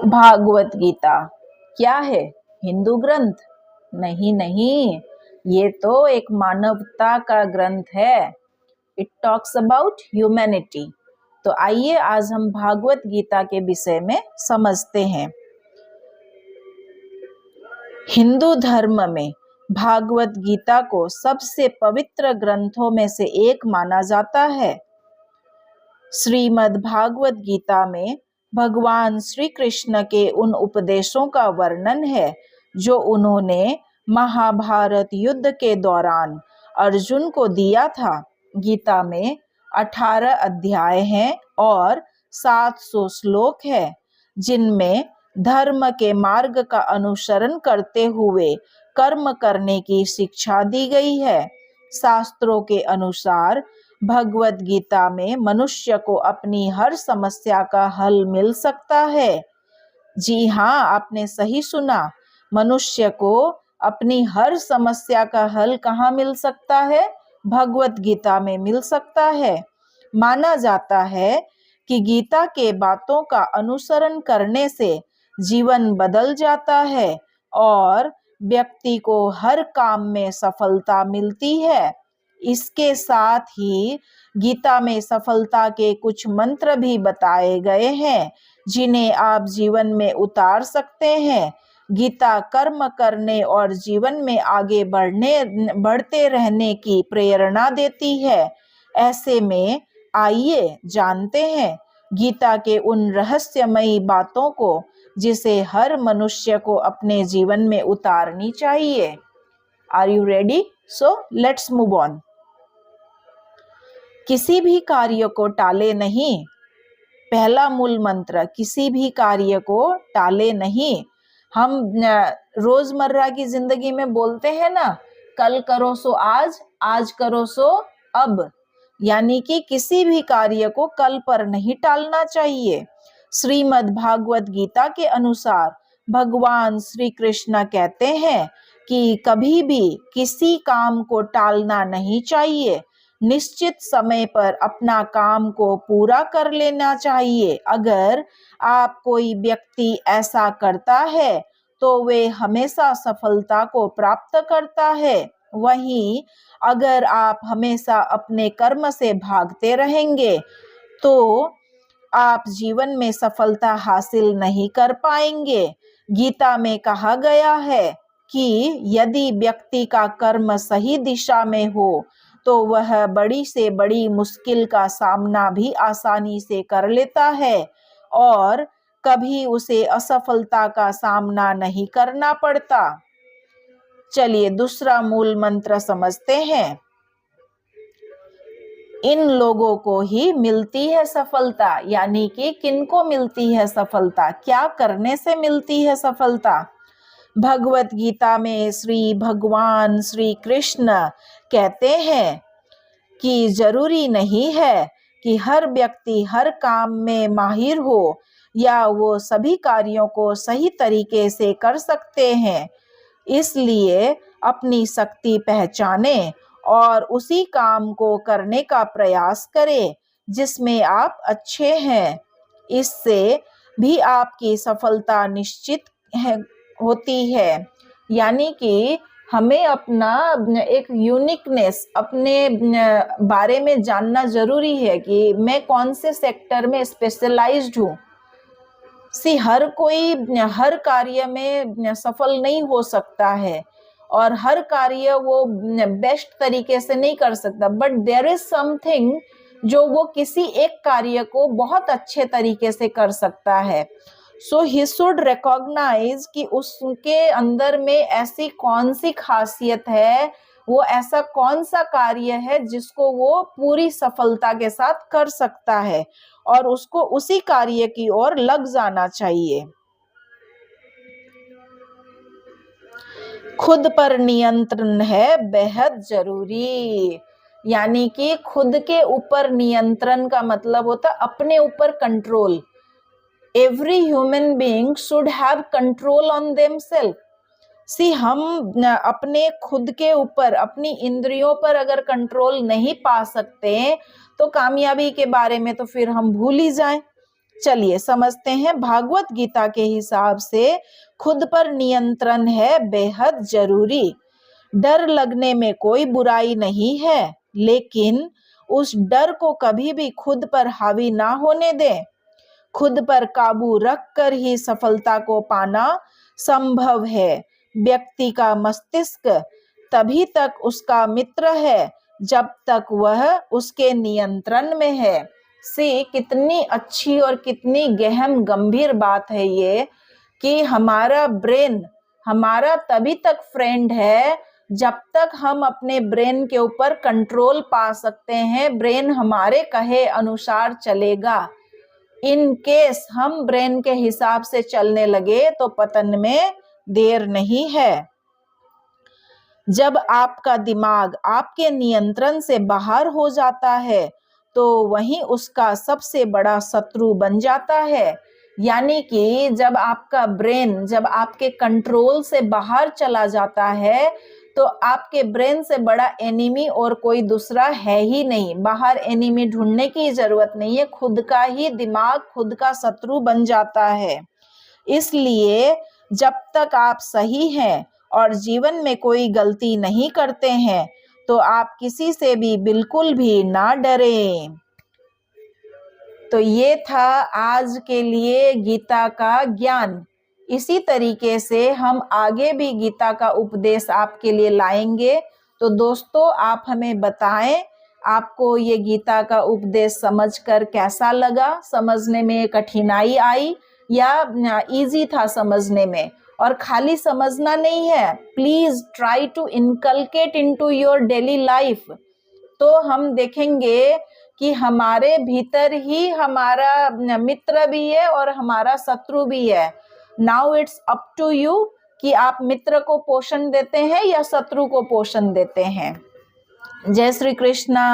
भागवत गीता क्या है? हिंदू ग्रंथ? नहीं नहीं, ये तो एक मानवता का ग्रंथ है। It talks about humanity. तो आइए आज हम भागवत गीता के विषय में समझते हैं। हिंदू धर्म में भागवत गीता को सबसे पवित्र ग्रंथों में से एक माना जाता है। श्रीमद् भागवत गीता में भगवान श्री कृष्ण के उन उपदेशों का वर्णन है जो उन्होंने महाभारत युद्ध के दौरान अर्जुन को दिया था। गीता में 18 अध्याय हैं और 700 श्लोक है, जिनमें धर्म के मार्ग का अनुसरण करते हुए कर्म करने की शिक्षा दी गई है। शास्त्रों के अनुसार भगवत गीता में मनुष्य को अपनी हर समस्या का हल मिल सकता है। जी हाँ, आपने सही सुना। मनुष्य को अपनी हर समस्या का हल कहाँ मिल सकता है? भगवत गीता में मिल सकता है। माना जाता है कि गीता के बातों का अनुसरण करने से जीवन बदल जाता है और व्यक्ति को हर काम में सफलता मिलती है। इसके साथ ही गीता में सफलता के कुछ मंत्र भी बताए गए हैं, जिन्हें आप जीवन में उतार सकते हैं। गीता कर्म करने और जीवन में आगे बढ़ते रहने की प्रेरणा देती है। ऐसे में आइए जानते हैं गीता के उन रहस्यमयी बातों को जिसे हर मनुष्य को अपने जीवन में उतारनी चाहिए। Are you ready? So let's move on. किसी भी कार्य को टाले नहीं। पहला मूल मंत्र, किसी भी कार्य को टाले नहीं। हम रोजमर्रा की जिंदगी में बोलते हैं ना, कल करो सो आज, आज करो सो अब। यानी कि किसी भी कार्य को कल पर नहीं टालना चाहिए। श्रीमद् भागवत गीता के अनुसार भगवान श्री कृष्ण कहते हैं कि कभी भी किसी काम को टालना नहीं चाहिए। निश्चित समय पर अपना काम को पूरा कर लेना चाहिए। अगर आप कोई व्यक्ति ऐसा करता है तो वे हमेशा सफलता को प्राप्त करता है। वहीं अगर आप हमेशा अपने कर्म से भागते रहेंगे तो आप जीवन में सफलता हासिल नहीं कर पाएंगे। गीता में कहा गया है कि यदि व्यक्ति का कर्म सही दिशा में हो तो वह बड़ी से बड़ी मुश्किल का सामना भी आसानी से कर लेता है और कभी उसे असफलता का सामना नहीं करना पड़ता। चलिए दूसरा मूल मंत्र समझते हैं। इन लोगों को ही मिलती है सफलता। यानी कि किनको मिलती है सफलता? क्या करने से मिलती है सफलता? भगवत गीता में श्री भगवान श्री कृष्ण कहते हैं कि जरूरी नहीं है कि हर व्यक्ति हर काम में माहिर हो या वो सभी कार्यों को सही तरीके से कर सकते हैं। इसलिए अपनी शक्ति पहचाने और उसी काम को करने का प्रयास करें जिसमें आप अच्छे हैं। इससे भी आपकी सफलता निश्चित होती है। यानी कि हमें अपना एक यूनिकनेस, अपने बारे में जानना जरूरी है कि मैं कौन से सेक्टर में स्पेशलाइज्ड हूँ। हर कोई हर कार्य में सफल नहीं हो सकता है और हर कार्य वो बेस्ट तरीके से नहीं कर सकता, बट देयर इज समथिंग जो वो किसी एक कार्य को बहुत अच्छे तरीके से कर सकता है। सो ही शुड रिकॉग्नाइज कि उसके अंदर में ऐसी कौन सी खासियत है, वो ऐसा कौन सा कार्य है जिसको वो पूरी सफलता के साथ कर सकता है और उसको उसी कार्य की ओर लग जाना चाहिए। खुद पर नियंत्रण है बेहद जरूरी। यानी कि खुद के ऊपर नियंत्रण का मतलब होता है अपने ऊपर control. Every human being should have control on themselves। हम अपने खुद के ऊपर, अपनी इंद्रियों पर अगर कंट्रोल नहीं पा सकते तो कामयाबी के बारे में तो फिर हम भूल ही जाएं। चलिए समझते हैं। भागवत गीता के हिसाब से खुद पर नियंत्रण है बेहद जरूरी। डर लगने में कोई बुराई नहीं है, लेकिन उस डर को कभी भी खुद पर हावी ना होने दें। खुद पर काबू रखकर ही सफलता को पाना संभव है। व्यक्ति का मस्तिष्क तभी तक उसका मित्र है जब तक वह उसके नियंत्रण में है। कितनी अच्छी और कितनी गहन गंभीर बात है ये, कि हमारा ब्रेन हमारा तभी तक फ्रेंड है जब तक हम अपने ब्रेन के ऊपर कंट्रोल पा सकते हैं। ब्रेन हमारे कहे अनुसार चलेगा। इन केस हम ब्रेन के हिसाब से चलने लगे तो पतन में देर नहीं है। जब आपका दिमाग आपके नियंत्रण से बाहर हो जाता है तो वही उसका सबसे बड़ा शत्रु बन जाता है। यानी कि जब आपका ब्रेन जब आपके कंट्रोल से बाहर चला जाता है तो आपके ब्रेन से बड़ा एनिमी और कोई दूसरा है ही नहीं। बाहर एनिमी ढूंढने की जरूरत नहीं है, खुद का ही दिमाग खुद का शत्रु बन जाता है। इसलिए जब तक आप सही हैं और जीवन में कोई गलती नहीं करते हैं तो आप किसी से भी बिल्कुल भी ना डरें। तो ये था आज के लिए गीता का ज्ञान। इसी तरीके से हम आगे भी गीता का उपदेश आपके लिए लाएंगे। तो दोस्तों, आप हमें बताएं आपको ये गीता का उपदेश समझकर कैसा लगा। समझने में कठिनाई आई या इजी था समझने में? और खाली समझना नहीं है, please try to inculcate into your daily life. तो हम देखेंगे कि हमारे भीतर ही हमारा मित्र भी है और हमारा शत्रु भी है। Now it's up to you कि आप मित्र को पोषण देते हैं या शत्रु को पोषण देते हैं। जय श्री कृष्णा।